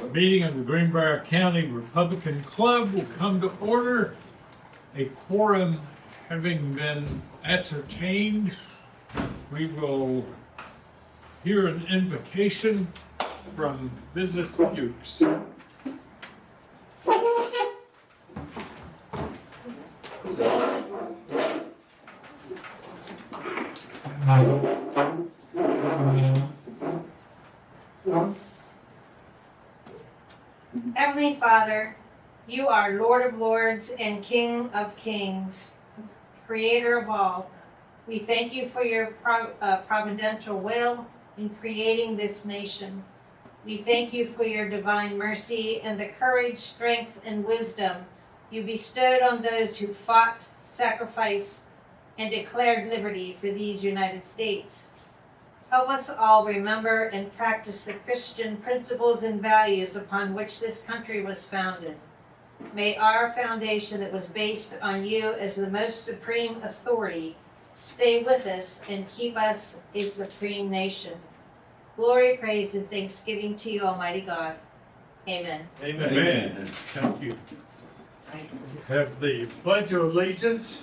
The meeting of the Greenbrier County Republican Club will come to order. A quorum having been ascertained, we will hear an invocation from Mrs. Fuchs. Heavenly Father, you are Lord of Lords and King of Kings, Creator of all. We thank you for your providential will in creating this nation. We thank you for your divine mercy and the courage, strength, and wisdom you bestowed on those who fought, sacrificed, and declared liberty for these United States. Help us all remember and practice the Christian principles and values upon which this country was founded. May our foundation that was based on you as the most supreme authority stay with us and keep us a supreme nation. Glory, praise, and thanksgiving to you, Almighty God. Amen. Amen. Thank you. Have the Pledge of Allegiance.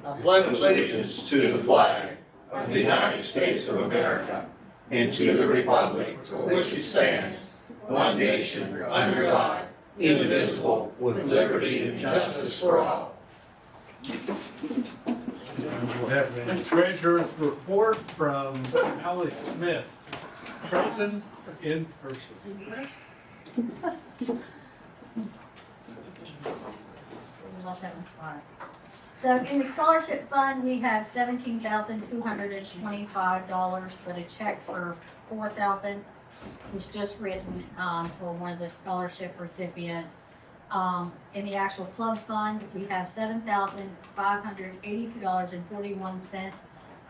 I pledge allegiance to the flag of the United States of America and to the republic for which it stands, one nation, under God, indivisible, with liberty and justice for all. We'll have the treasurer's report from Ally Smith, present in person. So in the scholarship fund, we have $17,225, but a check for $4,000 was just written for one of the scholarship recipients. In the actual club fund, we have $7,582.41.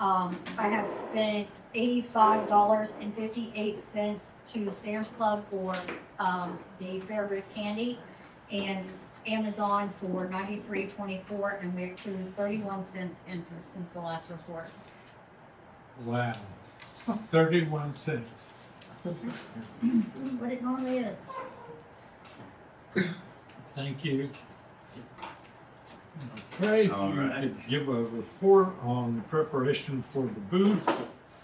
I have spent $85.58 to Sam's Club for the Fair Booth candy, and Amazon for $93.24, and we accrued 31 cents interest since the last report. Wow. 31 cents. What it normally is. Thank you. Okay, if All you right. could give a report on the preparation for the booth.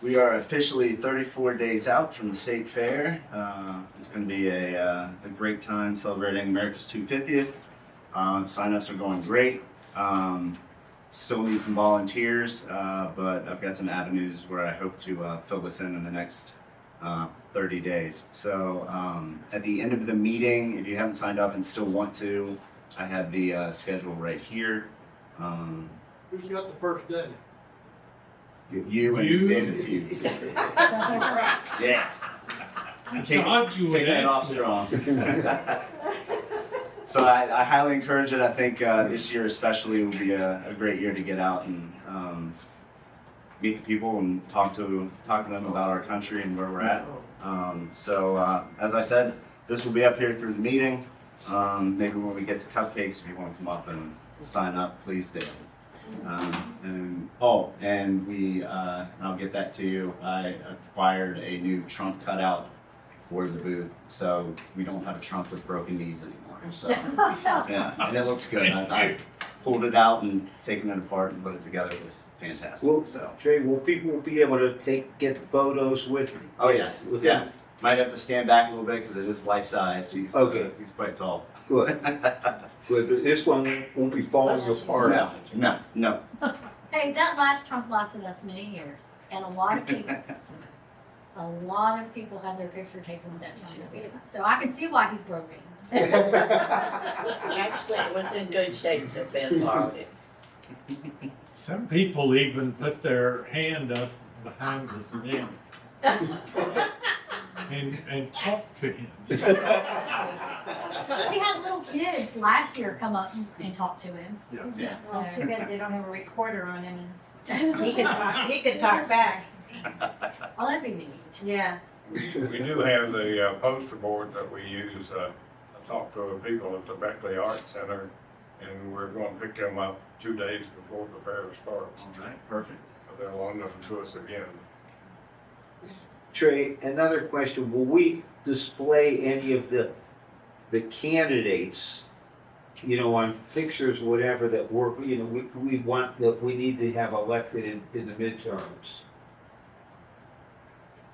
We are officially 34 days out from the state fair. It's going to be a great time celebrating America's 250th. Sign-ups are going great. Still need some volunteers, but I've got some avenues where I hope to fill this in the next 30 days. So at the end of the meeting, if you haven't signed up and still want to, I have the schedule right here. Who's got the first day? You and You? David Hughes. Yeah. Thought you would Kick that ask off me. strong. So I highly encourage it. I think this year especially will be a great year to get out and meet the people and talk to them about our country and where we're at. So as I said, this will be up here through the meeting. Maybe when we get to cupcakes, if you want to come up and sign up, please do. And we I'll get that to you. I acquired a new trunk cutout for the booth, so we don't have a trunk with broken knees anymore. So yeah, and it looks good. I pulled it out and taken it apart and put it together. It was fantastic. Well, So Trey, will people be able to get photos with? oh yes, with yeah. him? Might have to stand back a little bit because it is life size. Okay. He's quite tall. Good. Good. But this one won't be falling apart. No. Hey, that last trunk lasted us many years, and a lot of people had their picture taken with that trunk. So I can see why he's broken. Actually, it was in good shape to Ben borrowed it. Some people even put their hand up behind his neck and talk to him. We had little kids last year come up and talk to him. Yeah. Well, too bad they don't have a recorder on him. He could talk back. Oh, that'd be neat. Yeah. We do have the poster board that we use. I talked to the people at the Beckley Arts Center, and we're going to pick them up 2 days before the fair starts. All right. Perfect. They'll loan them to us again. Trey, another question, will we display any of the candidates, you know, on pictures, whatever, that work, you know, we want, that we need to have elected in the midterms?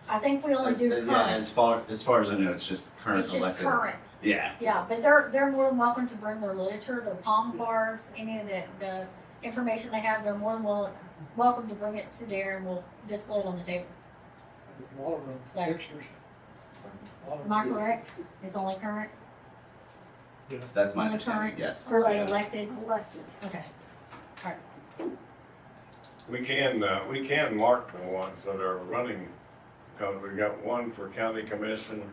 I think we only do Yeah, current. as far as I know, it's just current It's just elected. current. Yeah. Yeah, but they're more than welcome to bring their literature, their palm cards, any of the information they have, they're more than welcome to bring it to there and we'll display it on the table. A lot of them So- pictures. A lot of Am I them- correct? It's only current, Yes. That's my only understanding. current, Yes. early elected? Okay. We can mark the ones that are running, because we got one for county commission,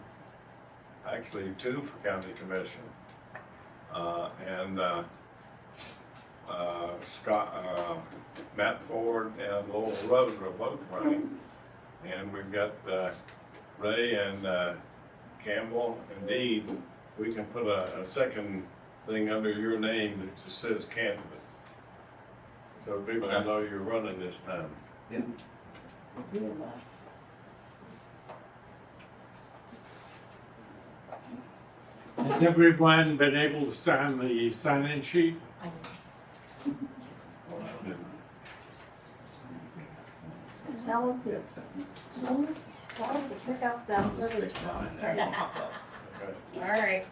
actually two for county commission. And Matt Ford and Lowell Rose are both running. And we've got, Ray and, Campbell. Indeed, we can put a second thing under your name that just says candidate. So people know you're running this time. Has everyone been able to sign the sign-in sheet? All right.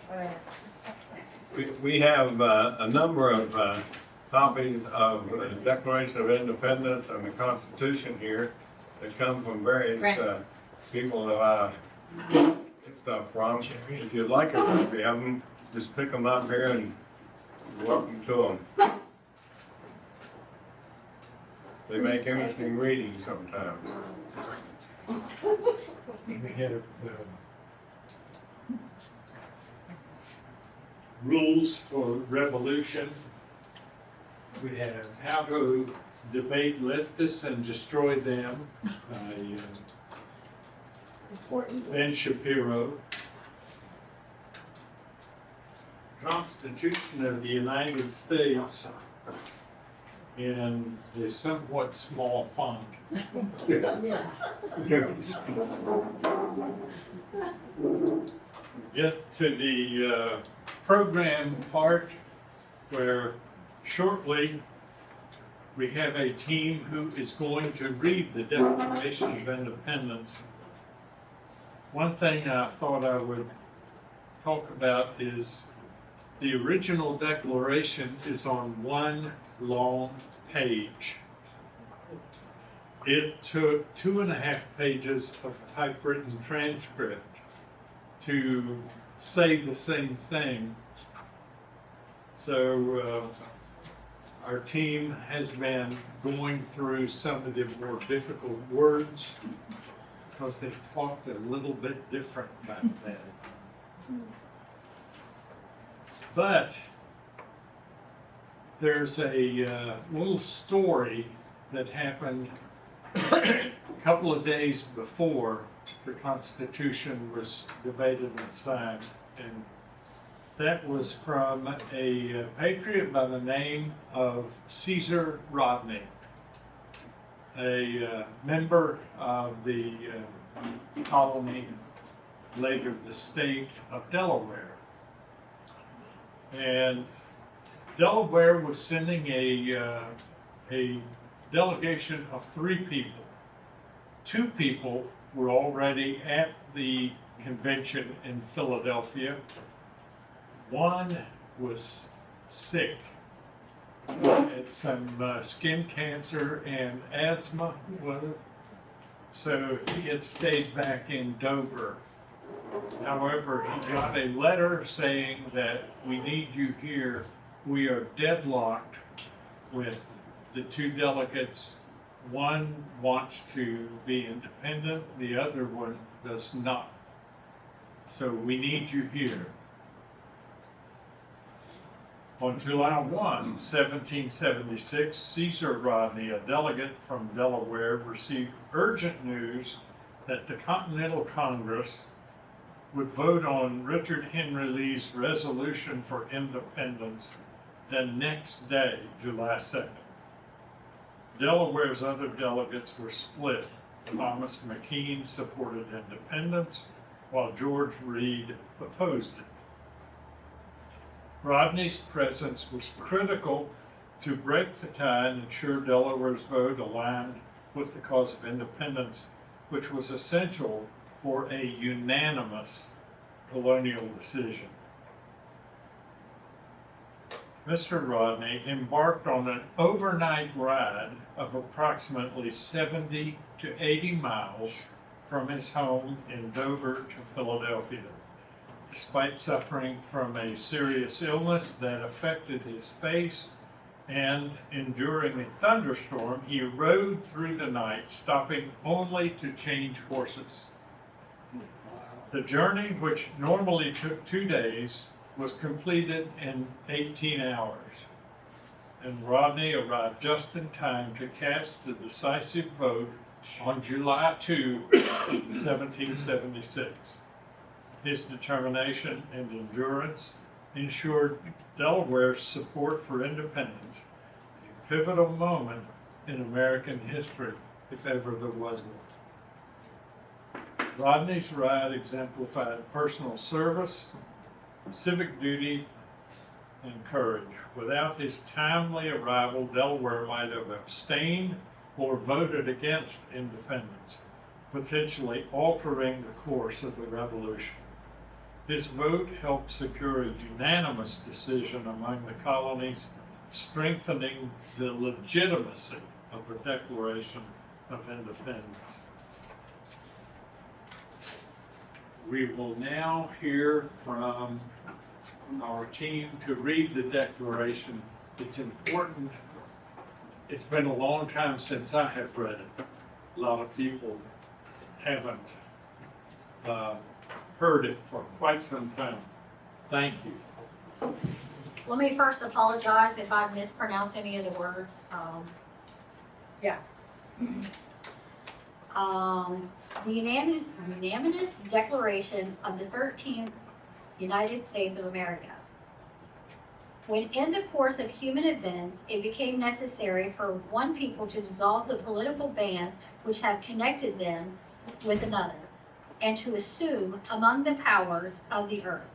We have a number of copies of the Declaration of Independence and the Constitution here that come from various people that I get stuff from. If you'd like a copy of them, just pick them up here and you're welcome to them. They make interesting reading sometimes. We have rules for revolution. We have how to debate leftists and destroy them by Ben Shapiro. Constitution of the United States in a somewhat small font. Get to the program part where shortly we have a team who is going to read the Declaration of Independence. One thing I thought I would talk about is the original Declaration is on one long page. It took 2.5 pages of typewritten transcript to say the same thing. So our team has been going through some of the more difficult words because they talked a little bit different back then. But there's a little story that happened a couple of days before the Constitution was debated and signed, and that was from a patriot by the name of Caesar Rodney, a member of the colony, later the state of Delaware. And Delaware was sending a delegation of 3 people. 2 people were already at the convention in Philadelphia. One was sick. Had some skin cancer and asthma, so he had stayed back in Dover. However, he got a letter saying that we need you here. We are deadlocked with the 2 delegates. One wants to be independent, the other one does not. So we need you here. On July 1, 1776, Caesar Rodney, a delegate from Delaware, received urgent news that the Continental Congress would vote on Richard Henry Lee's resolution for independence the next day, July 2nd. Delaware's other delegates were split. Thomas McKean supported independence, while George Read opposed it. Rodney's presence was critical to break the tie and ensure Delaware's vote aligned with the cause of independence, which was essential for a unanimous colonial decision. Mr. Rodney embarked on an overnight ride of approximately 70 to 80 miles from his home in Dover to Philadelphia. Despite suffering from a serious illness that affected his face and enduring a thunderstorm, he rode through the night, stopping only to change horses. The journey, which normally took 2 days, was completed in 18 hours, and Rodney arrived just in time to cast the decisive vote on July 2, 1776. His determination and endurance ensured Delaware's support for independence, a pivotal moment in American history, if ever there was one. Rodney's ride exemplified personal service, civic duty, and courage. Without his timely arrival, Delaware might have abstained or voted against independence, potentially altering the course of the revolution. His vote helped secure a unanimous decision among the colonies, strengthening the legitimacy of the Declaration of Independence. We will now hear from our team to read the Declaration. It's important. It's been a long time since I have read it. A lot of people haven't heard it for quite some time. Thank you. Let me first apologize if I mispronounce any of the words. The unanimous Declaration of the 13th United States of America. When in the course of human events it became necessary for one people to dissolve the political bands which have connected them with another, and to assume among the powers of the earth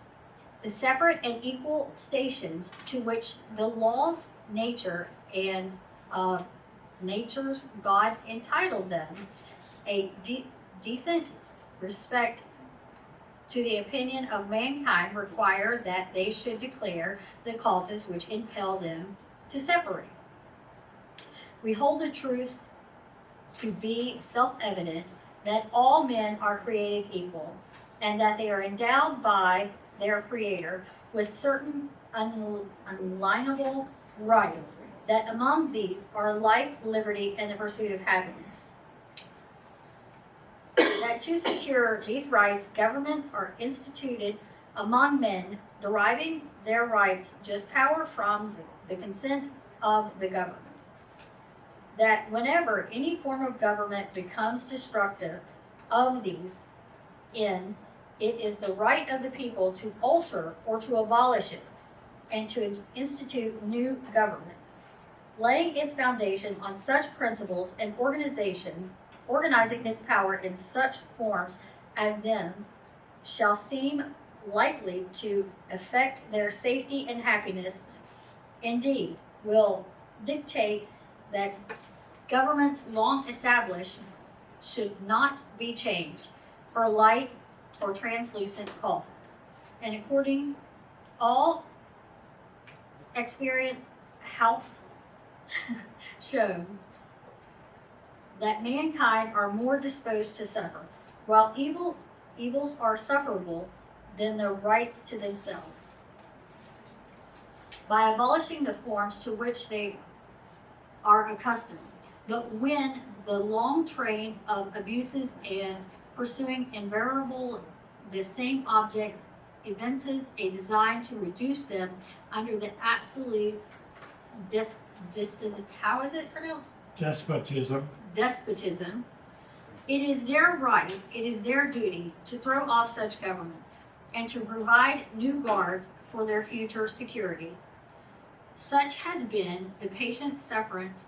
the separate and equal stations to which the laws, nature, and nature's God entitled them, a decent respect to the opinion of mankind require that they should declare the causes which impel them to separate. We hold the truth to be self-evident that all men are created equal, and that they are endowed by their Creator with certain unalienable rights, that among these are life, liberty, and the pursuit of happiness. That to secure these rights, governments are instituted among men, deriving their rights just power from the consent of the government. That whenever any form of government becomes destructive of these ends, it is the right of the people to alter or to abolish it, and to institute new government, laying its foundation on such principles and organizing its power in such forms as them shall seem likely to affect their safety and happiness. Indeed, will dictate that governments long established should not be changed for light or translucent causes. And according all experience hath shown that mankind are more disposed to suffer, while evils are sufferable than the rights to themselves. By abolishing the forms to which they are accustomed, but when the long train of abuses and pursuing invariable the same object evinces a design to reduce them under the absolute how is it pronounced? Despotism. Despotism. It is their right, it is their duty to throw off such government and to provide new guards for their future security. Such has been the patient sufferance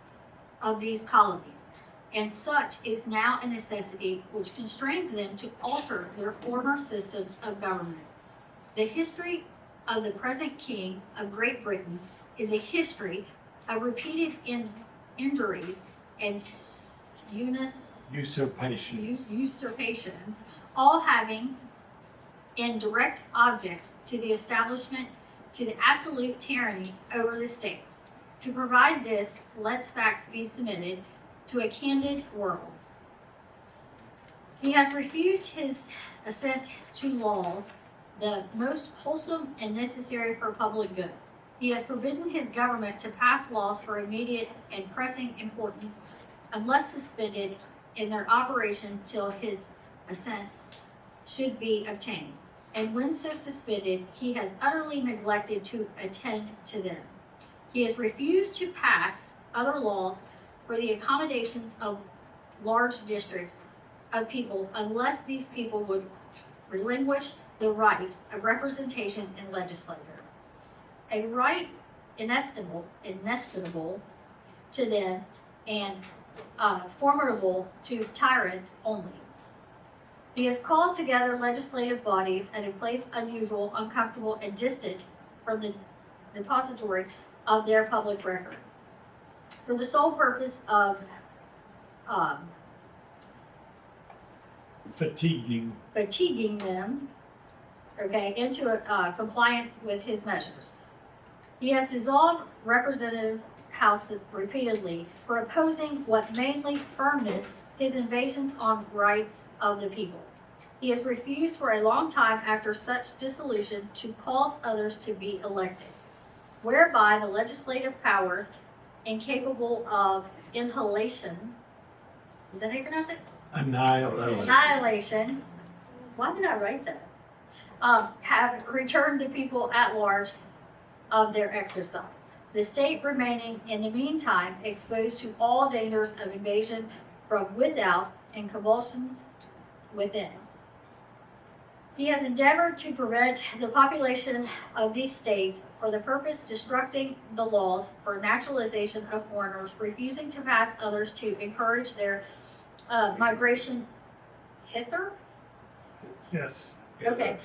of these colonies, and such is now a necessity which constrains them to alter their former systems of government. The history of the present King of Great Britain is a history of repeated injuries and usurpations, all having in direct objects to the establishment to the absolute tyranny over the states. To provide this, let facts be submitted to a candid world. He has refused his assent to laws, the most wholesome and necessary for public good. He has forbidden his government to pass laws for immediate and pressing importance unless suspended in their operation till his assent should be obtained. And when so suspended, he has utterly neglected to attend to them. He has refused to pass other laws for the accommodations of large districts of people unless these people would relinquish the right of representation in legislature, a right inestimable to them and formidable to tyrant only. He has called together legislative bodies at a place unusual, uncomfortable, and distant from the depository of their public record, for the sole purpose of fatiguing them, into a compliance with his measures. He has dissolved representative houses repeatedly for opposing what mainly firmness his invasions on rights of the people. He has refused for a long time after such dissolution to cause others to be elected, whereby the legislative powers incapable of inhalation, is that how you pronounce it? Annihilation. Why did I write that? Have returned the people at large of their exercise. The state remaining in the meantime exposed to all dangers of invasion from without and convulsions within. He has endeavored to prevent the population of these states for the purpose destructing the laws for naturalization of foreigners, refusing to pass others to encourage their migration hither. Yes. Okay,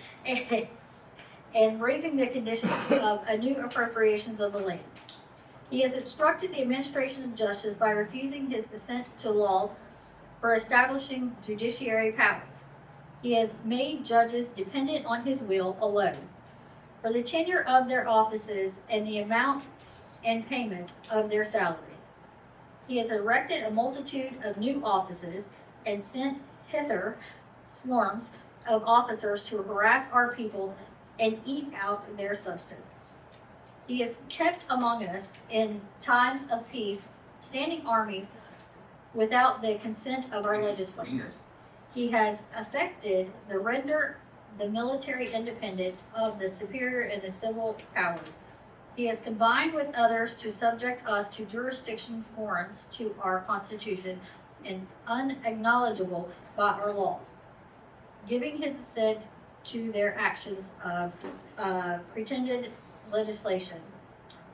and raising the condition of a new appropriations of the land. He has obstructed the administration of justice by refusing his assent to laws for establishing judiciary powers. He has made judges dependent on his will alone for the tenure of their offices and the amount and payment of their salaries. He has erected a multitude of new offices and sent hither swarms of officers to harass our people and eat out their substance. He has kept among us in times of peace standing armies without the consent of our legislators. He has affected the render the military independent of the superior and the civil powers. He has combined with others to subject us to jurisdiction forms to our Constitution and unacknowledgeable by our laws, giving his assent to their actions of pretended legislation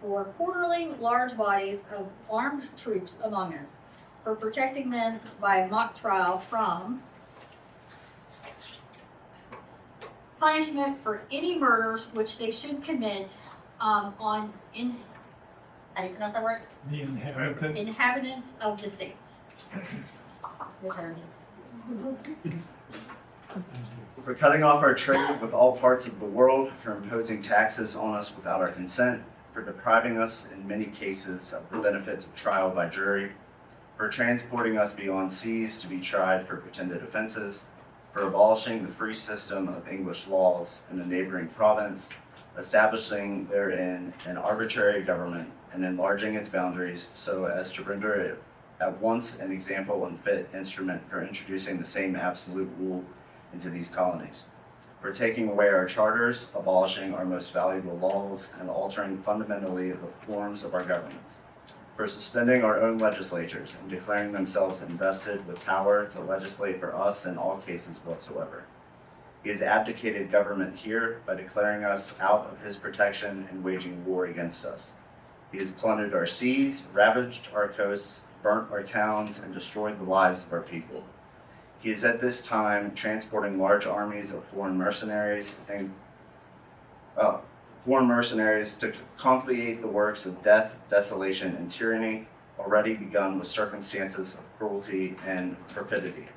for quartering large bodies of armed troops among us, for protecting them by a mock trial from punishment for any murders which they should commit how do you pronounce that word? The inhabitants. Inhabitants of the states. Return. For cutting off our trade with all parts of the world, for imposing taxes on us without our consent, for depriving us in many cases of the benefits of trial by jury, for transporting us beyond seas to be tried for pretended offenses, for abolishing the free system of English laws in a neighboring province, establishing therein an arbitrary government and enlarging its boundaries so as to render it at once an example and fit instrument for introducing the same absolute rule into these colonies, for taking away our charters, abolishing our most valuable laws, and altering fundamentally the forms of our governments, for suspending our own legislatures and declaring themselves invested with power to legislate for us in all cases whatsoever. He has abdicated government here by declaring us out of his protection and waging war against us. He has plundered our seas, ravaged our coasts, burnt our towns, and destroyed the lives of our people. He is at this time transporting large armies of foreign mercenaries to conciliate the works of death, desolation, and tyranny already begun with circumstances of cruelty and perfidy,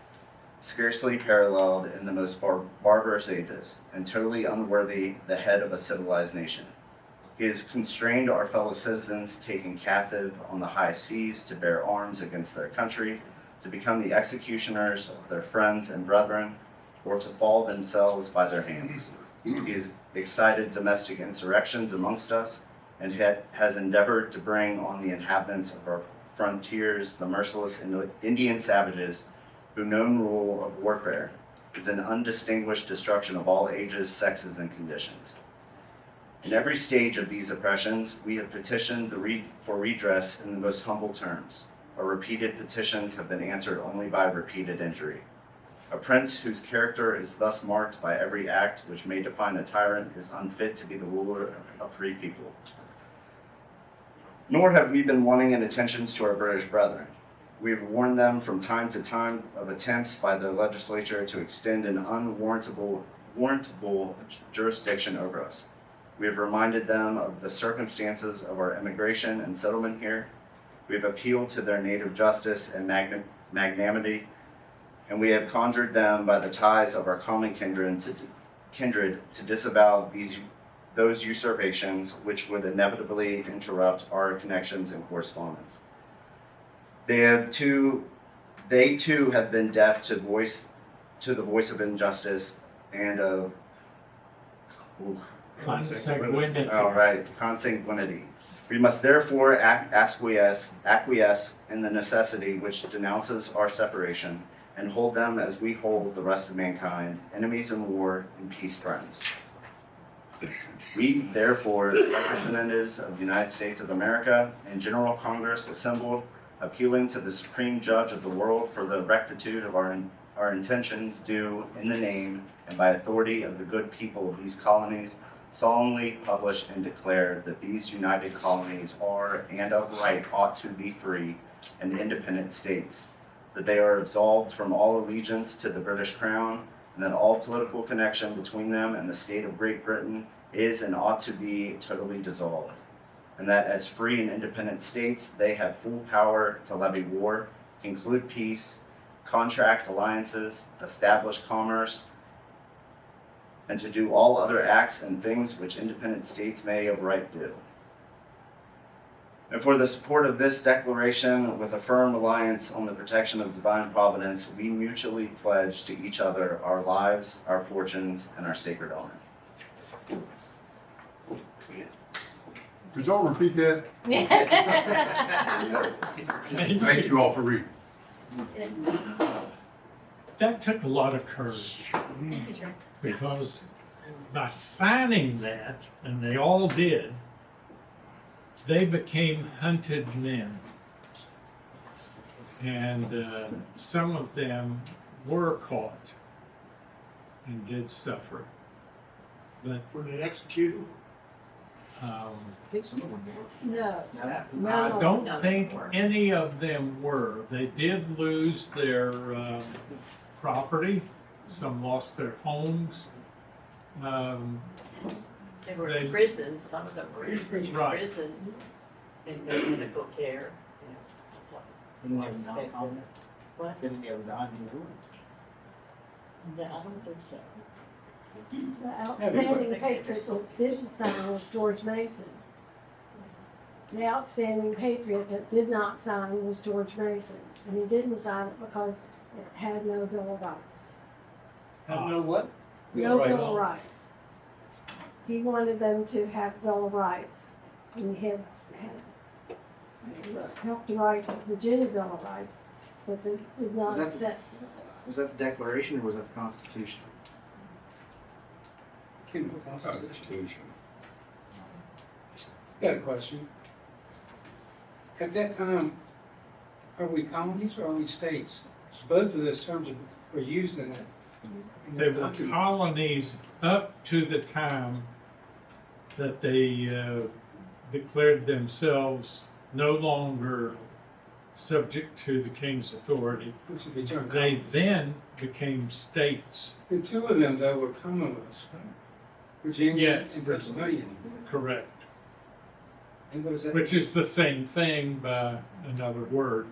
scarcely paralleled in the most barbarous ages, and totally unworthy the head of a civilized nation. He has constrained our fellow citizens taken captive on the high seas to bear arms against their country, to become the executioners of their friends and brethren, or to fall themselves by their hands. He has excited domestic insurrections amongst us, and has endeavored to bring on the inhabitants of our frontiers the merciless Indian savages who, known rule of warfare is an undistinguished destruction of all ages, sexes, and conditions. In every stage of these oppressions, we have petitioned for redress in the most humble terms. Our repeated petitions have been answered only by repeated injury. A prince whose character is thus marked by every act which may define a tyrant is unfit to be the ruler of free people. Nor have we been wanting in attentions to our British brethren. We have warned them from time to time of attempts by their legislature to extend an unwarrantable jurisdiction over us. We have reminded them of the circumstances of our immigration and settlement here. We have appealed to their native justice and magnanimity, and we have conjured them by the ties of our common kindred to disavow those usurpations which would inevitably interrupt our connections and correspondence. They too have been deaf to the voice of injustice and of consanguinity. We must therefore acquiesce in the necessity which denounces our separation, and hold them as we hold the rest of mankind, enemies in war and peace friends. We, therefore, representatives of the United States of America and General Congress assembled, appealing to the Supreme Judge of the world for the rectitude of our intentions, do, in the name and by authority of the good people of these colonies, solemnly publish and declare that these united colonies are, and of right ought to be free and independent states, that they are absolved from all allegiance to the British Crown, and that all political connection between them and the state of Great Britain is and ought to be totally dissolved, and that as free and independent states they have full power to levy war, conclude peace, contract alliances, establish commerce, and to do all other acts and things which independent states may of right do. And for the support of this declaration, with a firm reliance on the protection of divine providence, we mutually pledge to each other our lives, our fortunes, and our sacred honor. Could y'all repeat that? Thank you all for reading. That took a lot of courage, because by signing that, and they all did, they became hunted men. And some of them were caught and did suffer. But Were they executed? um, I think some of them were. No. I don't think any of them were. They did lose their property. Some lost their homes. They were They- in prison, some of them were in Right. prison, in medical care. Didn't have a non-combat? What? Didn't have a non-war? No, I don't think so. The outstanding patriot that didn't sign was George Mason. The outstanding patriot that did not sign was George Mason, and he didn't sign it because it had no Bill of Rights. Had no what? No Bill of Rights. He wanted them to have Bill of Rights, and he had helped to write the Virginia Bill of Rights, but they did not Was that- accept. Was that the Declaration or was that the Constitution? Constitution. Got a question. At that time, are we colonies or are we states? So both of those terms were used in it. they were colonies up to the time that they declared themselves no longer subject to the king's authority. Which would be turned They then became states. And two of them, though, were commonwealths, right? Virginia Yes, and Pennsylvania. Correct. And what is that? Which is the same thing by another word.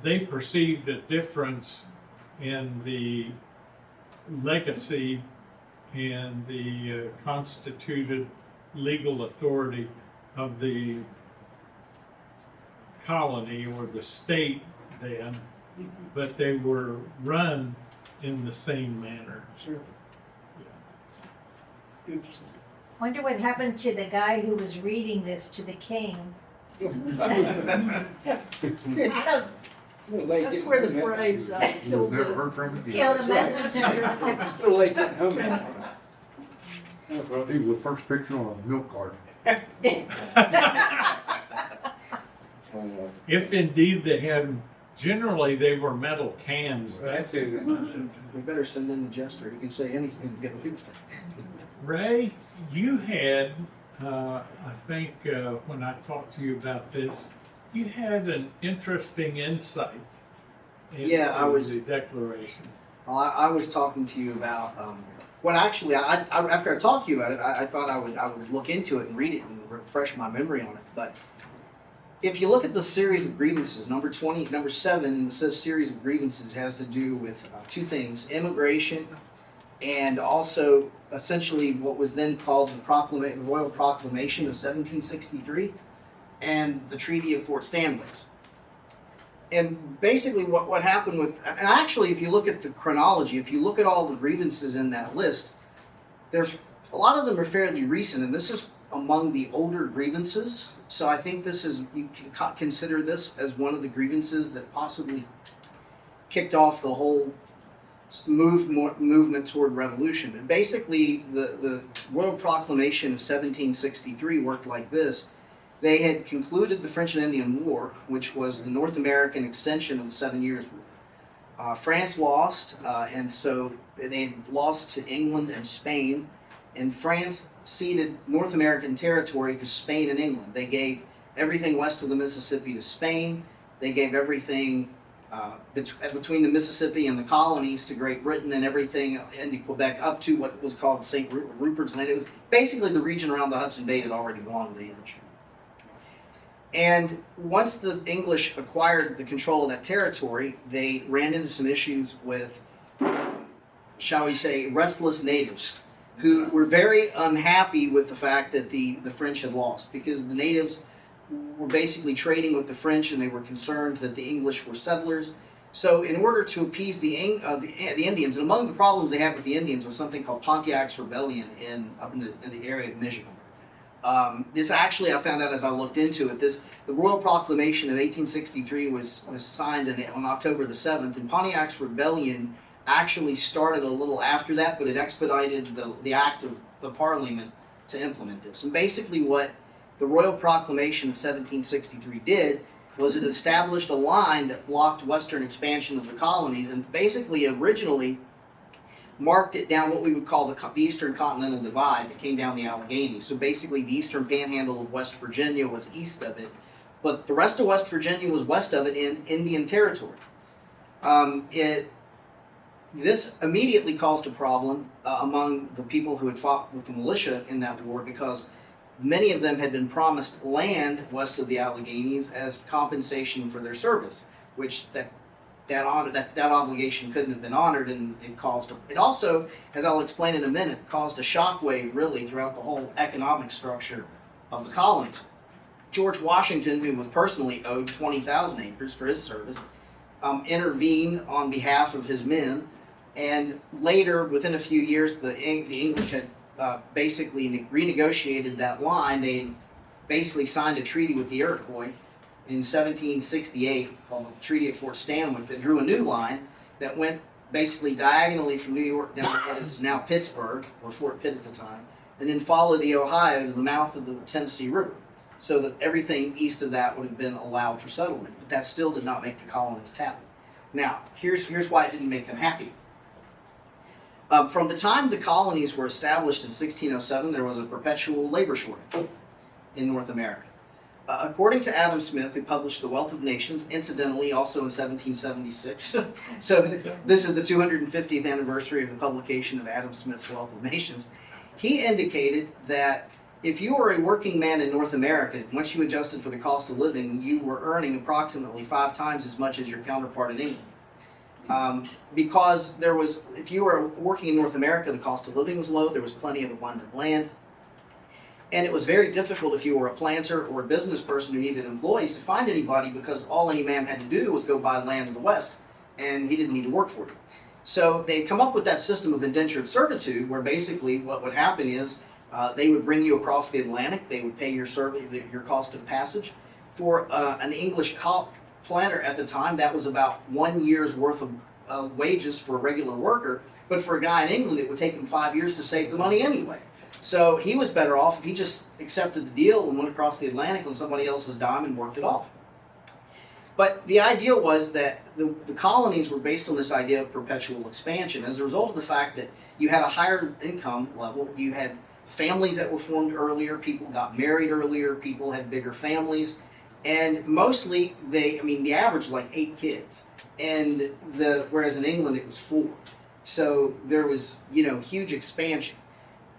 They perceived a difference in the legacy and the constituted legal authority of the colony or the state then, but they were run in the same manner. Sure. Interesting. Wonder what happened to the guy who was reading this to the king. I don't That's where the phrase, You've killed never the, heard from it? kill the messenger. A little late getting home now. Well, he was the first picture on a milk carton. If indeed they had, generally they were metal cans. That's it. We better send in the jester. He can say anything to get away with it. Ray, you had, I think when I talked to you about this, you had an interesting insight into Yeah, I was- the declaration. Well, I was talking to you about when actually I after I talked to you about it, I thought I would look into it and read it and refresh my memory on it. But if you look at the series of grievances, number 7 in the series of grievances has to do with two things: immigration, and also essentially what was then called the Royal Proclamation of 1763, and the Treaty of Fort Stanley. And basically what happened with, and actually if you look at the chronology, if you look at all the grievances in that list, there's a lot of them are fairly recent, and this is among the older grievances. So I think this is, you can consider this as one of the grievances that possibly kicked off the whole movement toward revolution. And basically the Royal Proclamation of 1763 worked like this. They had concluded the French and Indian War, which was the North American extension of the 7 Years' War. France lost, and so they had lost to England and Spain, and France ceded North American territory to Spain and England. They gave everything west of the Mississippi to Spain. They gave everything between the Mississippi and the colonies to Great Britain, and everything into Quebec up to what was called St. Rupert's Land. It was basically the region around the Hudson Bay that already belonged to the English. And once the English acquired the control of that territory, they ran into some issues with, shall we say, restless natives who were very unhappy with the fact that the French had lost, because the natives were basically trading with the French and they were concerned that the English were settlers. So in order to appease the Indians, and among the problems they had with the Indians was something called Pontiac's Rebellion up in the area of Michigan. This actually, I found out as I looked into it, the Royal Proclamation of 1863 was signed on October the 7th, and Pontiac's Rebellion actually started a little after that, but it expedited the act of the Parliament to implement this. And basically what the Royal Proclamation of 1763 did was it established a line that blocked western expansion of the colonies, and basically originally marked it down what we would call the Eastern Continental Divide that came down the Alleghenies. So basically the eastern panhandle of West Virginia was east of it, but the rest of West Virginia was west of it in Indian Territory. This immediately caused a problem among the people who had fought with the militia in that war, because many of them had been promised land west of the Alleghenies as compensation for their service, which that obligation couldn't have been honored, and it also, as I'll explain in a minute, caused a shockwave really throughout the whole economic structure of the colonies. George Washington, who was personally owed 20,000 acres for his service, intervened on behalf of his men, and later, within a few years, the English had basically renegotiated that line. They basically signed a treaty with the Iroquois in 1768 called the Treaty of Fort Stanwix that drew a new line that went basically diagonally from New York down to what is now Pittsburgh, or Fort Pitt at the time, and then followed the Ohio to the mouth of the Tennessee River, so that everything east of that would have been allowed for settlement. But that still did not make the colonists happy. Now, here's why it didn't make them happy. From the time the colonies were established in 1607, there was a perpetual labor shortage in North America. According to Adam Smith, who published The Wealth of Nations, incidentally also in 1776, so this is the 250th anniversary of the publication of Adam Smith's Wealth of Nations, he indicated that if you were a working man in North America, once you adjusted for the cost of living, you were earning approximately 5 times as much as your counterpart in England. Because there was, if you were working in North America, the cost of living was low, there was plenty of abundant land, and it was very difficult if you were a planter or a business person who needed employees to find anybody, because all any man had to do was go buy land in the West, and he didn't need to work for it. So they'd come up with that system of indentured servitude, where basically what would happen is they would bring you across the Atlantic, they would pay your cost of passage. For an English planter at the time, that was about 1 year's worth of wages for a regular worker, but for a guy in England, it would take him 5 years to save the money anyway. So he was better off if he just accepted the deal and went across the Atlantic on somebody else's dime and worked it off. But the idea was that the colonies were based on this idea of perpetual expansion as a result of the fact that you had a higher income level, you had families that were formed earlier, people got married earlier, people had bigger families, and mostly the average was like 8 kids, and whereas in England it was 4. So there was, huge expansion.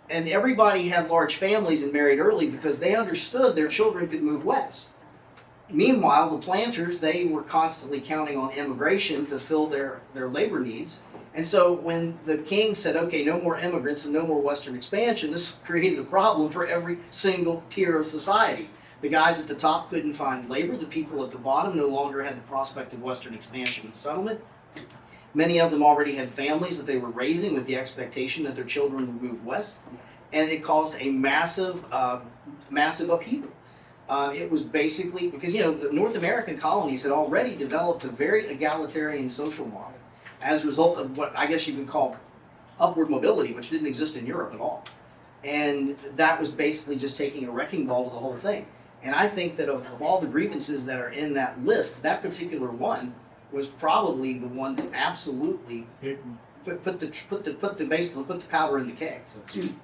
And everybody had large families and married early because they understood their children could move west. Meanwhile, the planters, they were constantly counting on immigration to fill their labor needs. And so when the king said, okay, no more immigrants and no more western expansion, this created a problem for every single tier of society. The guys at the top couldn't find labor. The people at the bottom no longer had the prospect of western expansion and settlement. Many of them already had families that they were raising with the expectation that their children would move west. And it caused a massive upheaval. It was basically because, the North American colonies had already developed a very egalitarian social model as a result of what I guess you could call upward mobility, which didn't exist in Europe at all. And that was basically just taking a wrecking ball to the whole thing. And I think that of all the grievances that are in that list, that particular one was probably the one that absolutely put the powder in the keg, so to speak.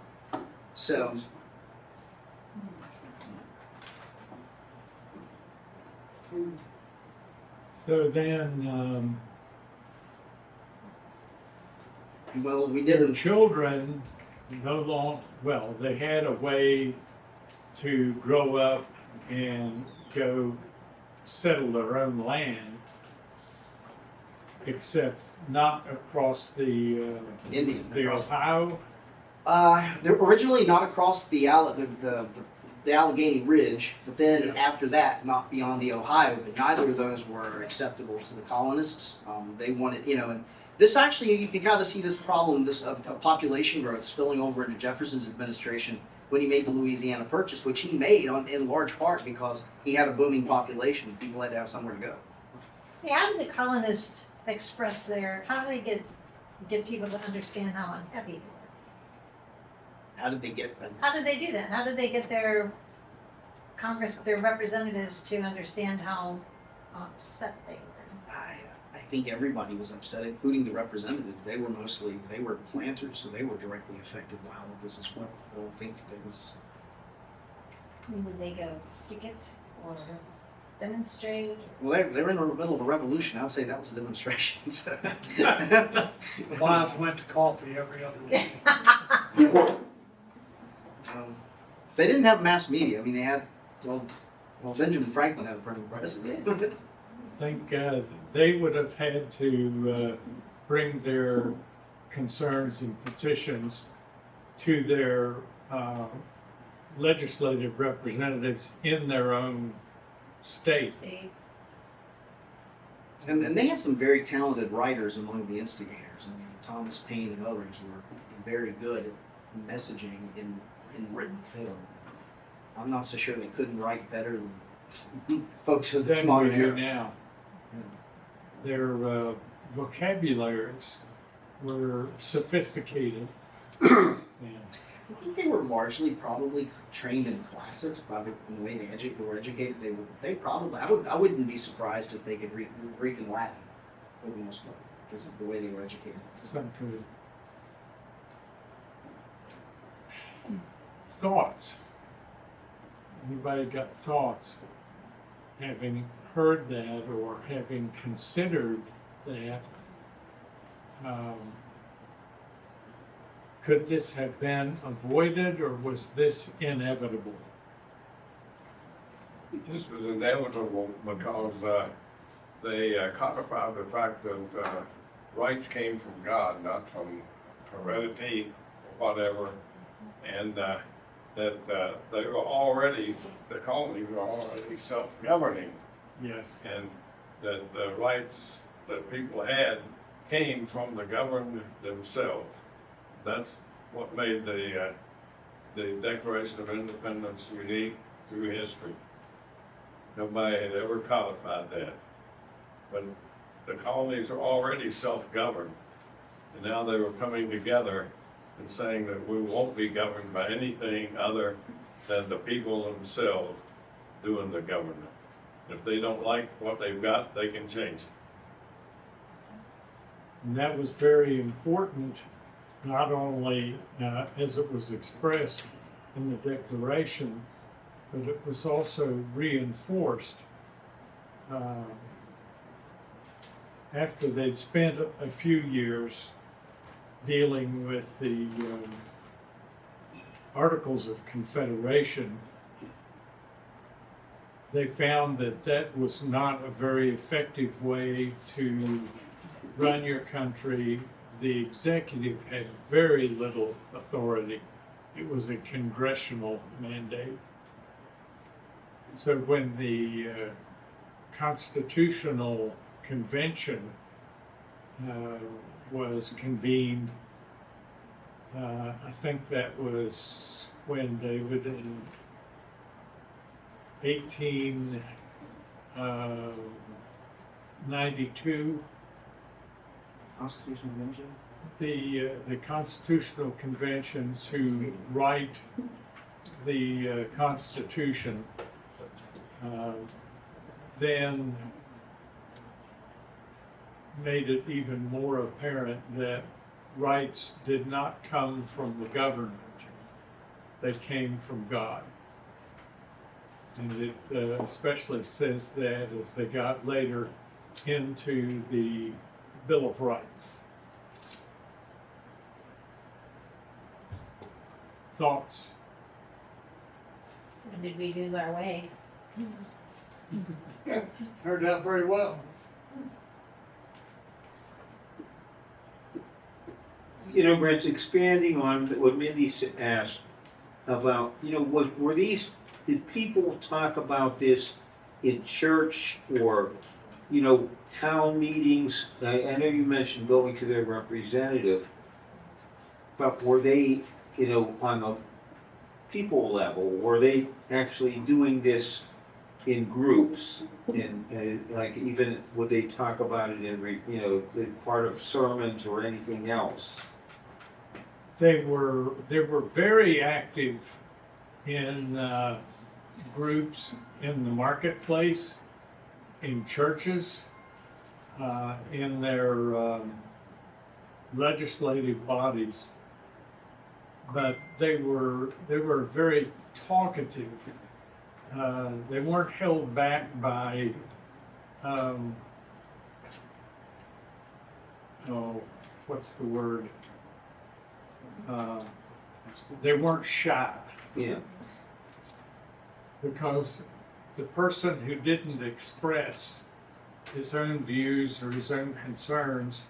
So. So then, Well, we their didn't. children they had a way to grow up and go settle their own land, except not across the Ohio. They're originally not across the Allegheny Ridge, but then after that, not beyond the Ohio. But neither of those were acceptable to the colonists. They wanted, and this actually, you can kind of see this problem, of population growth spilling over into Jefferson's administration when he made the Louisiana Purchase, which he made in large part because he had a booming population. People had to have somewhere to go. Hey, how did the colonists express how do they get people to understand how unhappy they were? How did they get? How did they do that? How did they get their their representatives to understand how upset they were? I think everybody was upset, including the representatives. They were planters, so they were directly affected by all of this as well. I don't think there was. Would they go picket or demonstrate? Well, they were in the middle of a revolution. I would say that was a demonstration. So. Wives went to coffee every other week. They didn't have mass media. I mean, they had, Benjamin Franklin had a pretty impressive. I think they would have had to bring their concerns and petitions to their legislative representatives in their own state. And they had some very talented writers among the instigators. I mean, Thomas Paine and others were very good at messaging in written form. I'm not so sure they couldn't write better than folks of the Than we modern do era. now. Their vocabularies were sophisticated. And I think they were largely probably trained in classics, probably in the way they were educated. They probably, I wouldn't be surprised if they could read Greek and Latin for the most part, because of the way they were educated. some good thoughts. Anybody got thoughts, having heard that or having considered that? Could this have been avoided, or was this inevitable? This was inevitable because they codified the fact that rights came from God, not from heredity or whatever, and that they were already, the colonies were already self-governing, Yes. and that the rights that people had came from the governed themselves. That's what made the Declaration of Independence unique through history. Nobody had ever codified that. But the colonies are already self-governed, and now they were coming together and saying that we won't be governed by anything other than the people themselves doing the government. If they don't like what they've got, they can change it. And that was very important, not only as it was expressed in the Declaration, but it was also reinforced after they'd spent a few years dealing with the Articles of Confederation. They found that that was not a very effective way to run your country. The executive had very little authority. It was a congressional mandate. So when the Constitutional Convention was convened, I think that was when, David, in 1892, Constitutional Convention? the Constitutional Convention to write the Constitution then made it even more apparent that rights did not come from the government, they came from God. And it especially says that as they got later into the Bill of Rights. Thoughts? When did we lose our way? Turned out very well. You know, Brent, expanding on what Mindy asked about, you know, were these, did people talk about this in church or, you know, town meetings? I know you mentioned going to their representative, but were they, you know, on the people level, were they actually doing this in groups? In like, even would they talk about it in, you know, part of sermons or anything else? They were very active in groups in the marketplace, in churches, in their legislative bodies. But they were very talkative. They weren't held back by what's the word? They weren't shy. Yeah. Because the person who didn't express his own views or his own concerns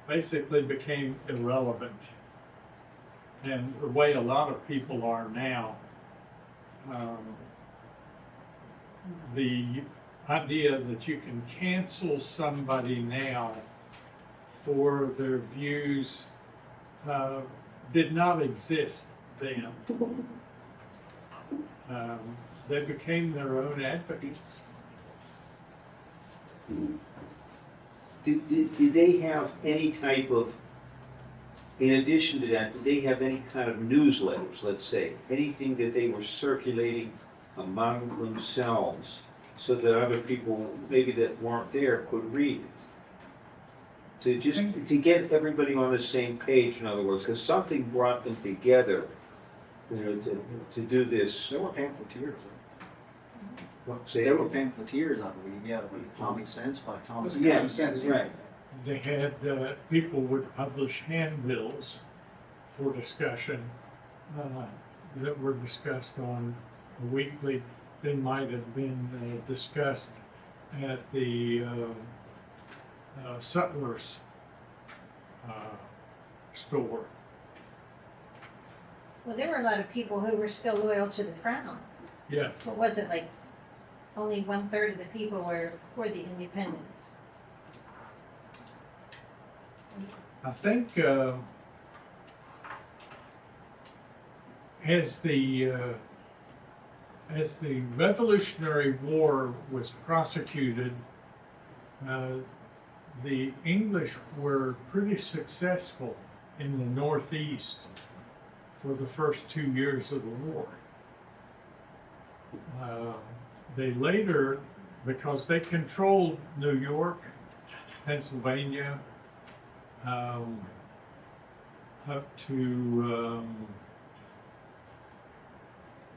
basically became irrelevant. And the way a lot of people are now, the idea that you can cancel somebody now for their views did not exist then. They became their own advocates. Did they have any type of, in addition to that, did they have any kind of newsletters, let's say, anything that they were circulating among themselves so that other people maybe that weren't there could read it? To get everybody on the same page, in other words, because something brought them together to do this. There were pamphleteers. Say There it were again. pamphleteers, I believe, yeah, with Common Sense by Thomas. Yeah, Common Sense, right. They had, people would publish handbills for discussion, that were discussed on a weekly. They might have been, discussed at the, Sutler's, store. Well, there were a lot of people who were still loyal to the crown. Yes. So it wasn't like only 1/3 of the people were for the independence. I think, as the Revolutionary War was prosecuted, the English were pretty successful in the Northeast for the first 2 years of the war. They later, because they controlled New York, Pennsylvania, up to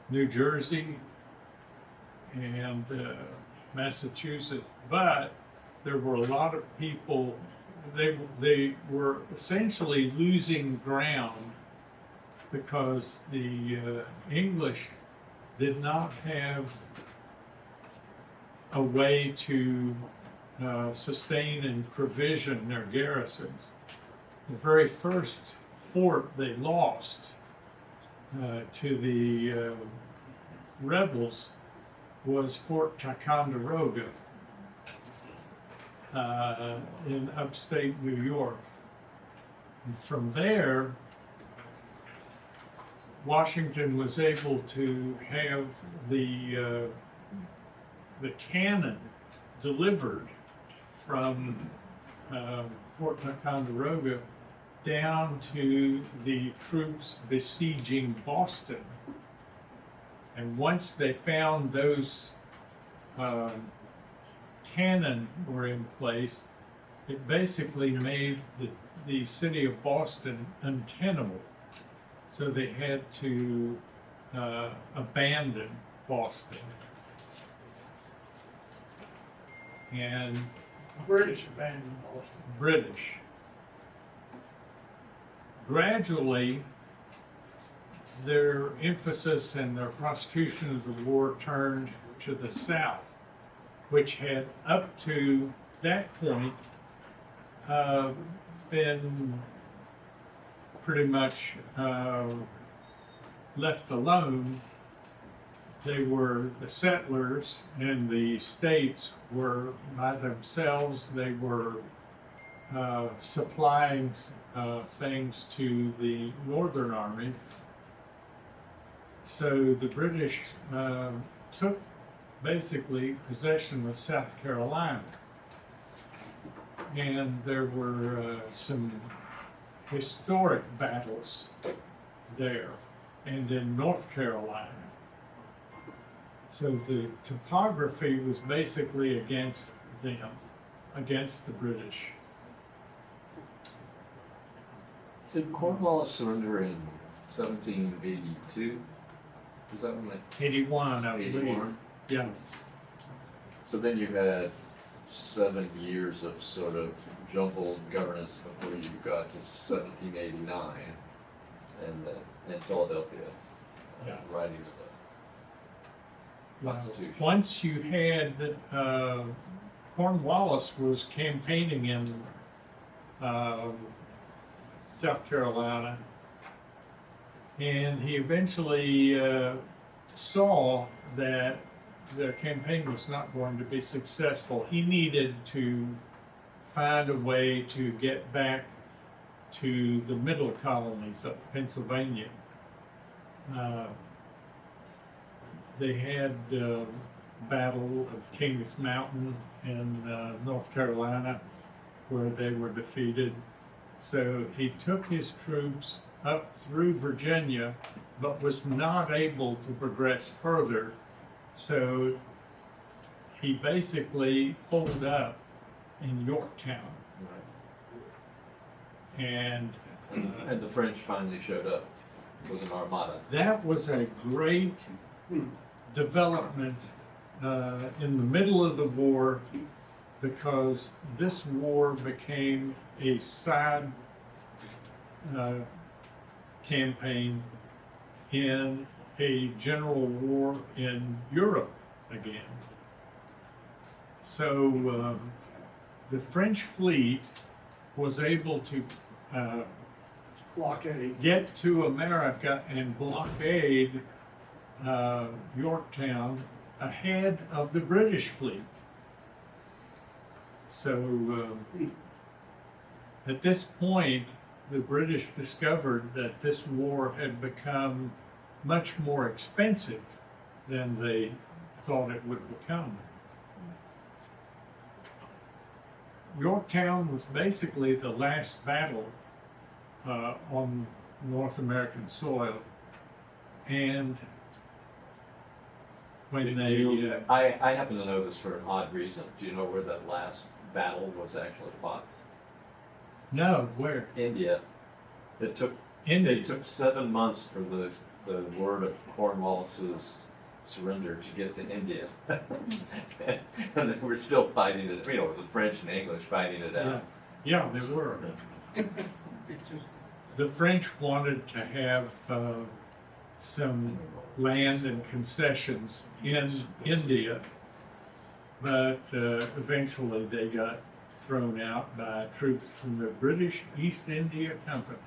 New Jersey and Massachusetts, but there were a lot of people. They were essentially losing ground because the English did not have a way to sustain and provision their garrisons. The very first fort they lost to the rebels was Fort Ticonderoga in upstate New York. And from there, Washington was able to have the cannon delivered from Fort Ticonderoga down to the troops besieging Boston. And once they found those cannon were in place, it basically made the city of Boston untenable. So they had to abandon Boston. And British abandoned Boston. British. Gradually, their emphasis and their prosecution of the war turned to the South, which had up to that point been pretty much left alone. They were the settlers, and the states were by themselves. They were supplying things to the Northern Army. So the British took basically possession of South Carolina. And there were some historic battles there and in North Carolina. So the topography was basically against them, against the British. Did Cornwallis surrender in 1782? Was that when 81, I they, believe. 81? Yes. So then you had 7 years of sort of jumbled governance before you got to 1789 and Philadelphia writing stuff. Constitution. Once you had Cornwallis was campaigning in South Carolina, and he eventually saw that the campaign was not going to be successful. He needed to find a way to get back to the middle colonies of Pennsylvania. They had Battle of Kings Mountain in North Carolina, where they were defeated. So he took his troops up through Virginia, but was not able to progress further. So he basically pulled up in Yorktown. Right. And And the French finally showed up. with an armada. That was a great development in the middle of the war, because this war became a side campaign in a general war in Europe again. So the French fleet was able to Blockade. get to America and blockade Yorktown ahead of the British fleet. So at this point, the British discovered that this war had become much more expensive than they thought it would become. Yorktown was basically the last battle on North American soil, and when they I happen to know this for an odd reason. Do you know where that last battle was actually fought? no, where? India. It took India. It took 7 months for the word of Cornwallis's surrender to get to India. And then we're still fighting it, you know, the French and English fighting it out. Yeah, they were. The French wanted to have some land and concessions in India, but eventually they got thrown out by troops from the British East India Company.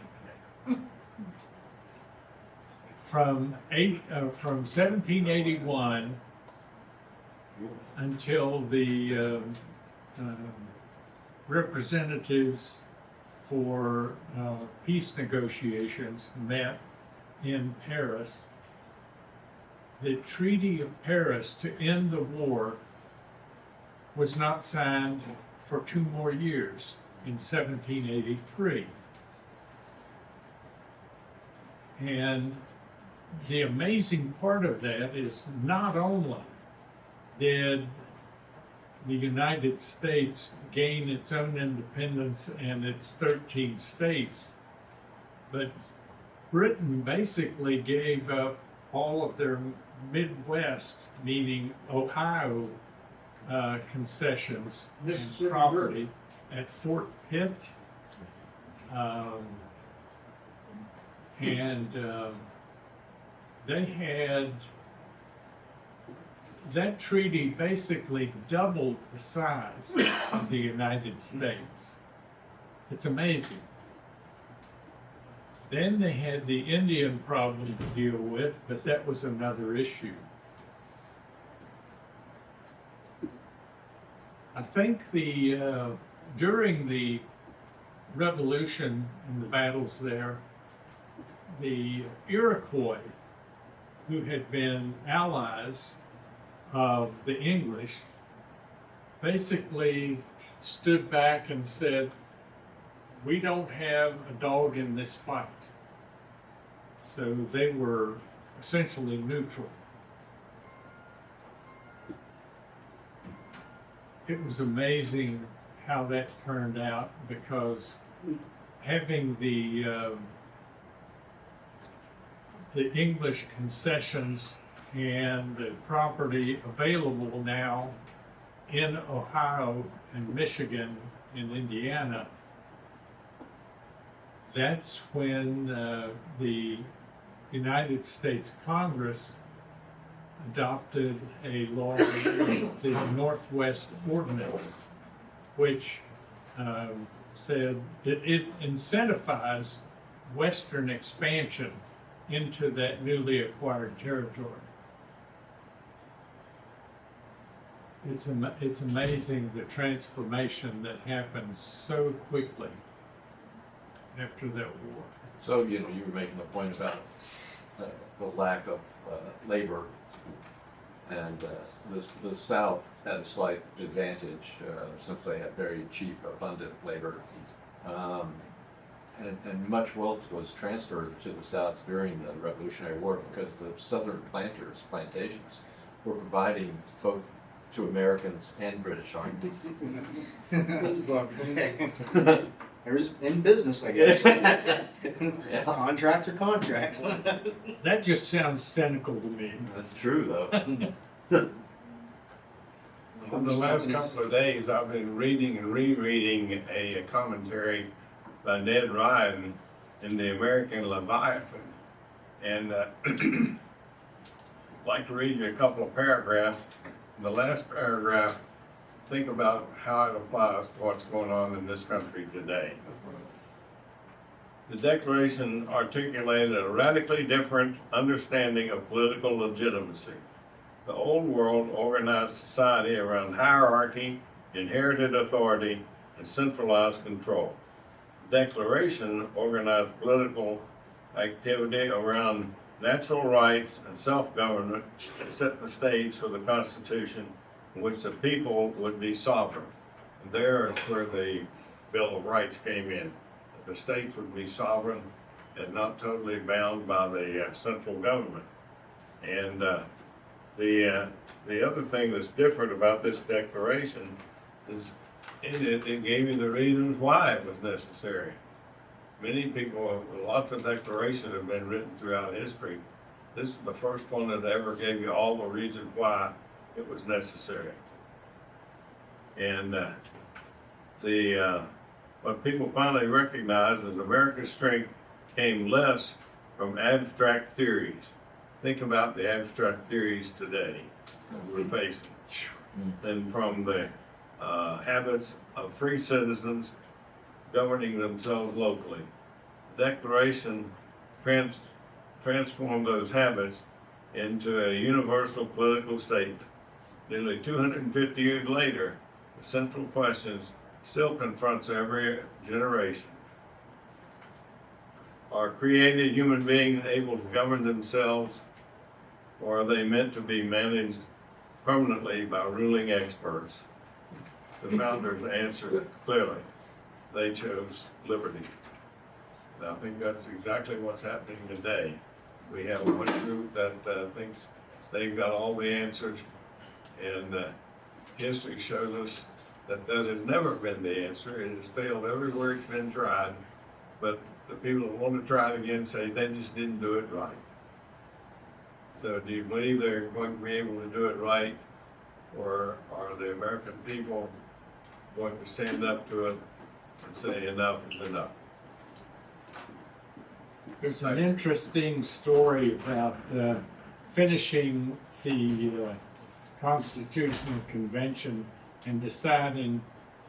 From 1781 until the representatives for peace negotiations met in Paris, the Treaty of Paris to end the war was not signed for 2 more years in 1783. And the amazing part of that is not only did the United States gain its own independence and its 13 states, but Britain basically gave up all of their Midwest, meaning Ohio, concessions and property at Fort Pitt. They had, that treaty basically doubled the size of the United States. It's amazing. Then they had the Indian problem to deal with, but that was another issue. I think during the Revolution and the battles there, the Iroquois, who had been allies of the English, basically stood back and said, "We don't have a dog in this fight." So they were essentially neutral. It was amazing how that turned out, because having the English concessions and the property available now in Ohio and Michigan and Indiana, that's when the United States Congress adopted a law, the Northwest Ordinance, which said that it incentivized Western expansion into that newly acquired territory. It's amazing the transformation that happened so quickly after that war. So, you know, you were making a point about the lack of labor, and the South had a slight advantage since they had very cheap, abundant labor. And much wealth was transferred to the South during the Revolutionary War, because the Southern plantations were providing both to Americans and British armies. There's in business, I guess. Contracts are contracts. That just sounds cynical to me. That's true, though. In the last couple of days, I've been reading and rereading a commentary by Ned Ryan in the American Leviathan. And I'd like to read you a couple of paragraphs. In the last paragraph, think about how it applies to what's going on in this country today. The Declaration articulated a radically different understanding of political legitimacy. The old world organized society around hierarchy, inherited authority, and centralized control. The Declaration organized political activity around natural rights and self-government and set the stage for the Constitution in which the people would be sovereign. And there is where the Bill of Rights came in. The states would be sovereign and not totally bound by the central government. And the other thing that's different about this declaration is it gave you the reasons why it was necessary. Many people, lots of declarations have been written throughout history. This is the first one that ever gave you all the reasons why it was necessary. And what people finally recognized is America's strength came less from abstract theories. Think about the abstract theories today that we're facing, than from the habits of free citizens governing themselves locally. The Declaration transformed those habits into a universal political statement. Nearly 250 years later, the central questions still confronts every generation. Are created human beings able to govern themselves, or are they meant to be managed permanently by ruling experts? The founders answered clearly. They chose liberty. And I think that's exactly what's happening today. We have one group that thinks they've got all the answers, and history shows us that has never been the answer. It has failed everywhere it's been tried, but the people that want to try it again say they just didn't do it right. So do you believe they're going to be able to do it right, or are the American people going to stand up to it and say enough is enough? There's an interesting story about finishing the Constitutional Convention and deciding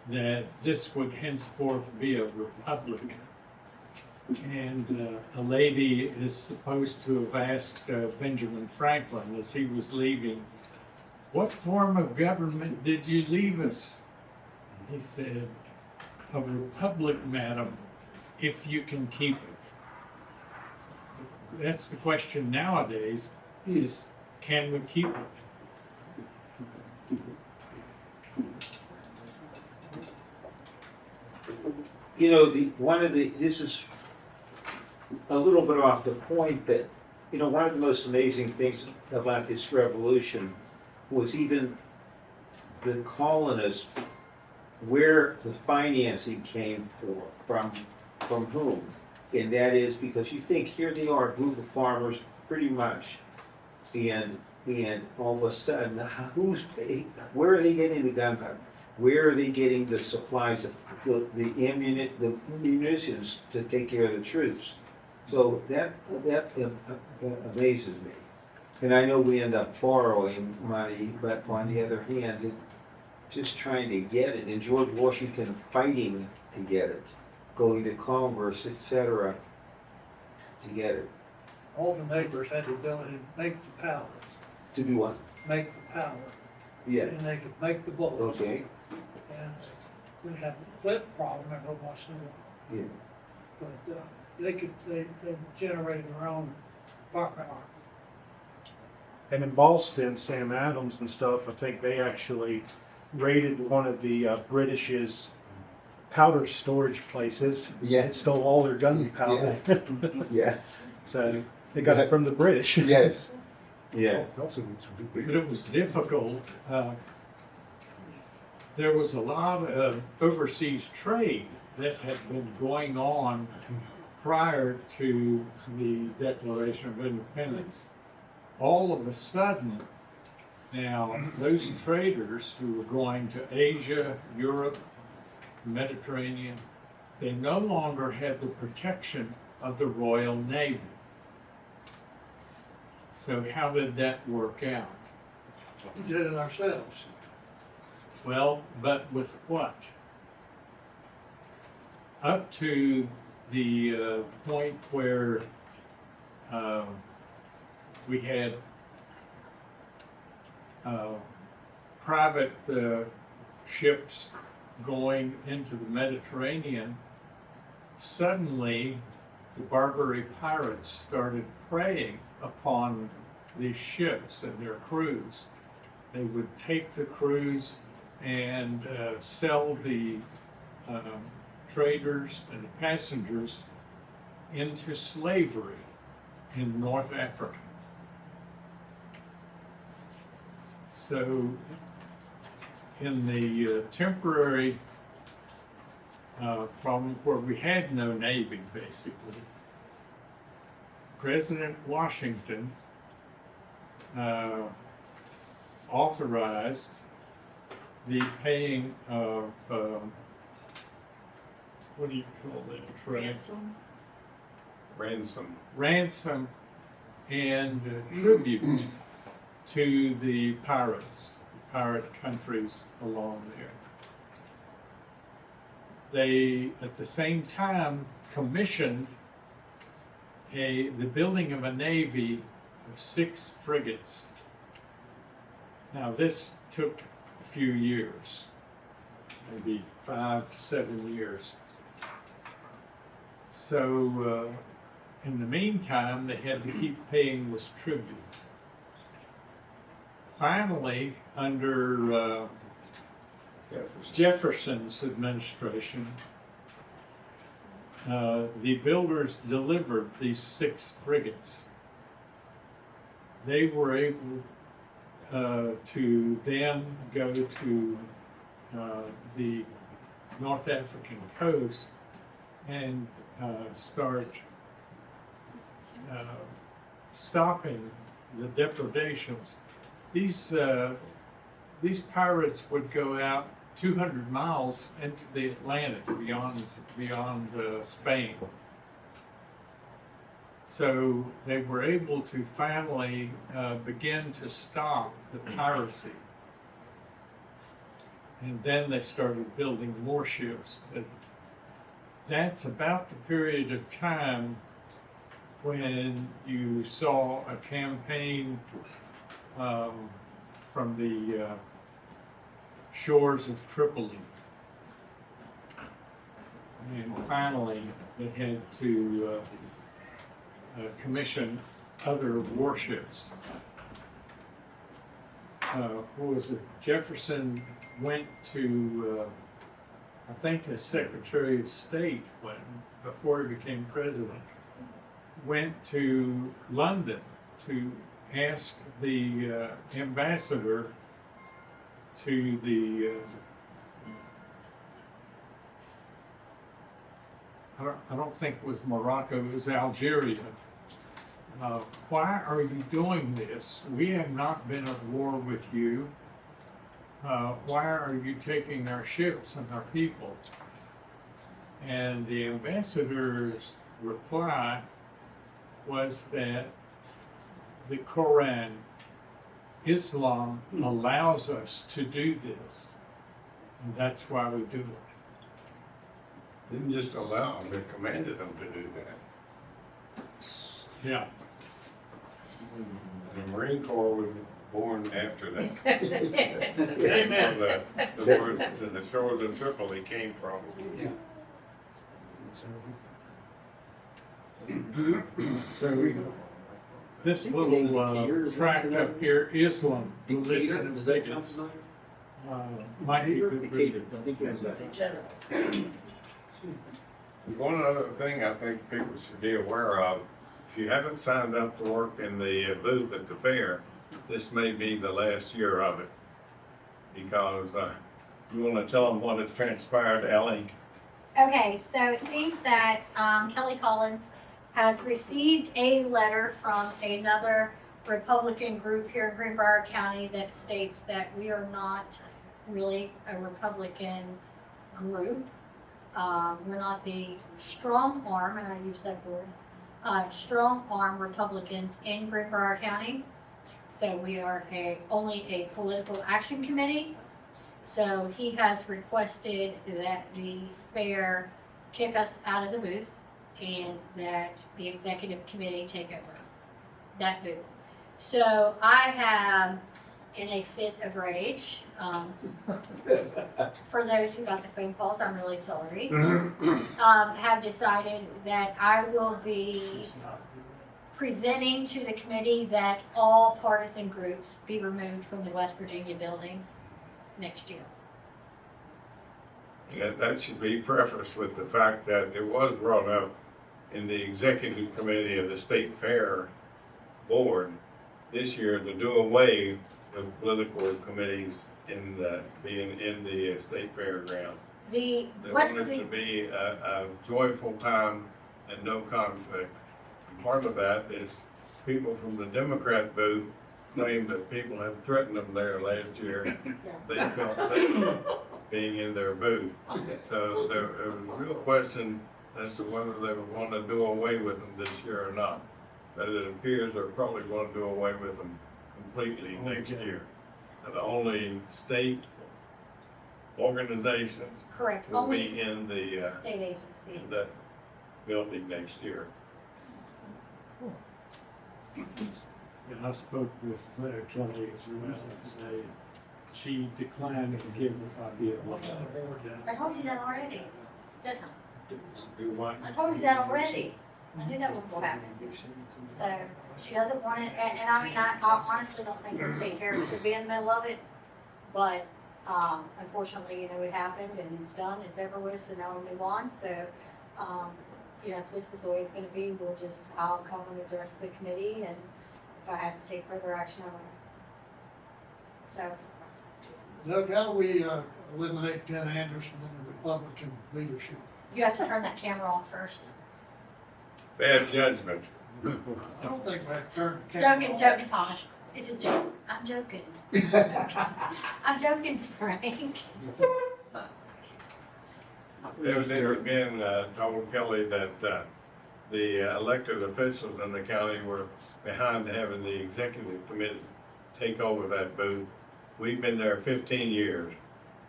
that this would henceforth be a republic. And a lady is supposed to have asked Benjamin Franklin as he was leaving, "What form of government did you leave us?" He said, "A republic, madam, if you can keep it." That's the question nowadays, is can we keep it? You know, this is a little bit off the point, but, you know, one of the most amazing things about this revolution was even the colonists, where the financing came from whom. And that is because you think here they are, a group of farmers, pretty much, and all of a sudden, where are they getting the gunpowder? Where are they getting the supplies, the munitions to take care of the troops? So that amazes me. And I know we end up borrowing money, but on the other hand, just trying to get it, and George Washington fighting to get it, going to Congress, etc., to get it. All the neighbors had the ability to make the powder, To do what? make the powder, Yeah. and they could make the bullets. Okay. And we had a flip problem every once in a while. Yeah. But they generated their own firepower. And in Boston, Sam Adams and stuff, I think they actually raided one of the British's powder storage places. Yeah. And stole all their gunpowder. Yeah. So they got it from the British. Yes. Yeah. But it was difficult. There was a lot of overseas trade that had been going on prior to the Declaration of Independence. All of a sudden, now those traders who were going to Asia, Europe, Mediterranean, they no longer had the protection of the Royal Navy. So how did that work out? We did it ourselves. Well, but with what? Up to the point where we had private ships going into the Mediterranean, suddenly the Barbary pirates started preying upon these ships and their crews. They would take the crews and sell the traders and the passengers into slavery in North Africa. So in the temporary problem where we had no navy, basically, President Washington authorized the paying of what do you call that? Ransom and tribute to the pirates, pirate countries along there. They, at the same time, commissioned the building of a navy of 6 frigates. Now this took a few years, maybe 5 to 7 years. So in the meantime, they had to keep paying this tribute. Finally, under Jefferson's administration, the builders delivered these 6 frigates. They were able to then go to the North African coast and start stopping the depredations. These pirates would go out 200 miles into the Atlantic beyond Spain. So they were able to finally begin to stop the piracy. And then they started building more ships. But that's about the period of time when you saw a campaign from the shores of Tripoli. And finally, they had to commission other warships. What was it? Jefferson went to, I think, as Secretary of State before he became president, went to London to ask the ambassador to the I don't think it was Morocco, it was Algeria. Why are you doing this? We have not been at war with you. Why are you taking our ships and our people? And the ambassador's reply was that the Quran, Islam allows us to do this, and that's why we do it. Didn't just allow them, they commanded them to do that. Yeah. The Marine Corps was born after that. Amen. Where the shores of Tripoli came from. Yeah. So this little tract up here, Islam religion, Does that sound familiar? might be good reading. I think that's One other thing I think people should be aware of, if you haven't signed up to work in the booth at the fair, this may be the last year of it. Because you want to tell them what has transpired, Ellie, Okay, so it seems that Kelly Collins has received a letter from another Republican group here in Greenbrier County that states that we are not really a Republican group. We're not the strong arm, and I use that word, strong arm Republicans in Greenbrier County. So we are only a political action committee. So he has requested that the fair kick us out of the booth and that the executive committee take over that booth. So I have, in a fit of rage, for those who got the phone calls, I'm really sorry, have decided that I will be presenting to the committee that all partisan groups be removed from the West Virginia building next year. That should be prefaced with the fact that it was brought up in the executive committee of the State Fair Board this year to do away with political committees being in the state fairground. The They West want it to Virginia, be a joyful time and no conflict. And part of that is people from the Democrat booth claim that people have threatened them there last year. They felt safe being in their booth. So there was a real question as to whether they would want to do away with them this year or not. But it appears they're probably going to do away with them completely next year. And only state organizations correct, will only be in the state agencies. in that building next year. Yeah, I spoke with Kelly as well today. She declined to give a copy of what. I told you that already, didn't I? Do what? I told you that already. I knew that was what happened. So she doesn't want it, and I mean, I honestly don't think the state fair should be in the middle of it. But unfortunately, it happened and it's done, it's over with, so now we move on. So, if this is always gonna be, I'll come and address the committee, and if I have to take further action, I will. So, Doug, how do we eliminate Ken Anderson in the Republican leadership? you have to turn that camera on first. Bad judgment. I don't think we have to turn the camera on. Joking, Thomas. It's a joke. I'm joking. I'm joking, Frank. Evidently been told Kelly that the elected officials in the county were behind having the executive committee take over that booth. We've been there 15 years,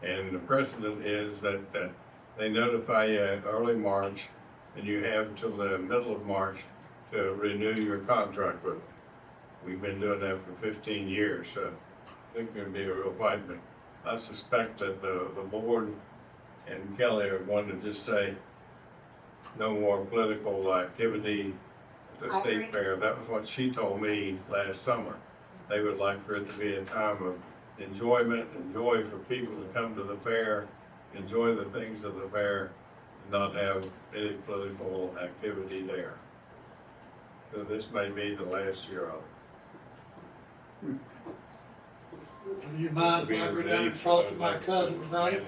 and the precedent is that they notify you early March, and you have until the middle of March to renew your contract with them. We've been doing that for 15 years, so I think there'll be a real fight, but I suspect that the board and Kelly are going to just say no more political activity at the I agree. state fair. That was what she told me last summer. They would like for it to be a time of enjoyment and joy for people to come to the fair, enjoy the things of the fair, and not have any political activity there. So this may be the last year of it. Do you mind if I go down and talk to my cousin about it?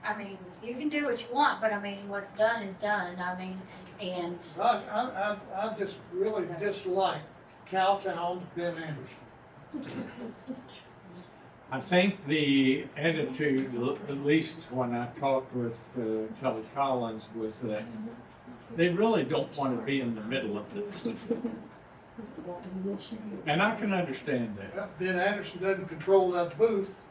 I mean, you can do what you want, but I mean, what's done is done. I mean, and I just really dislike Cowtown Ben Anderson. I think the attitude, at least when I talked with Kelly Collins, was that they really don't want to be in the middle of this. And I can understand that. Ben Anderson doesn't control that booth.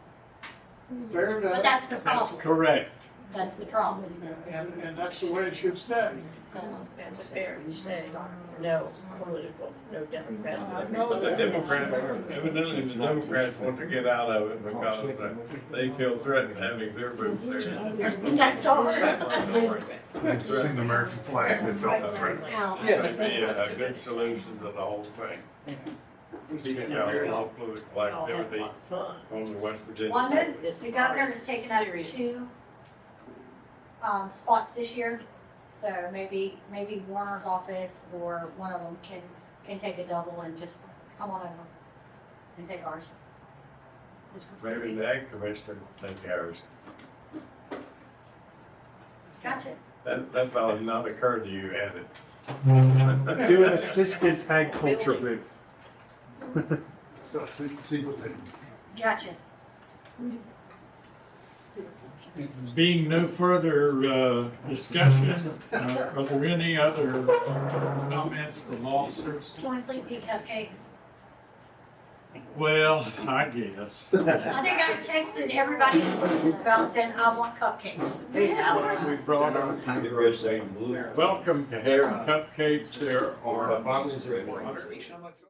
Fair but enough. that's the That's problem. correct. That's the problem. And that's the way it should stay. And the fair, you say, no political, no Democrats. I know But the that. Democrats, evidently the Democrats want to get out of it because they feel threatened having their booth there. That's all. Interesting American flag, they felt threatened. That'd be a good solution to the whole thing. Keep out all political activity on the West Virginia. Well, I know the governor's taken up 2 spots this year, so maybe Warner's office or one of them can take a double and just come on over and take ours. maybe the ag commissioner can take ours. Gotcha. That thought had not occurred to you, had it? Do an assistant agriculture booth. Gotcha. Being no further discussion, are there any other comments from officers? Can I please eat cupcakes? Well, I guess. I think I texted everybody about saying I want cupcakes. Hey, Alan. We brought our welcome to They're, Having Cupcakes. There are organization.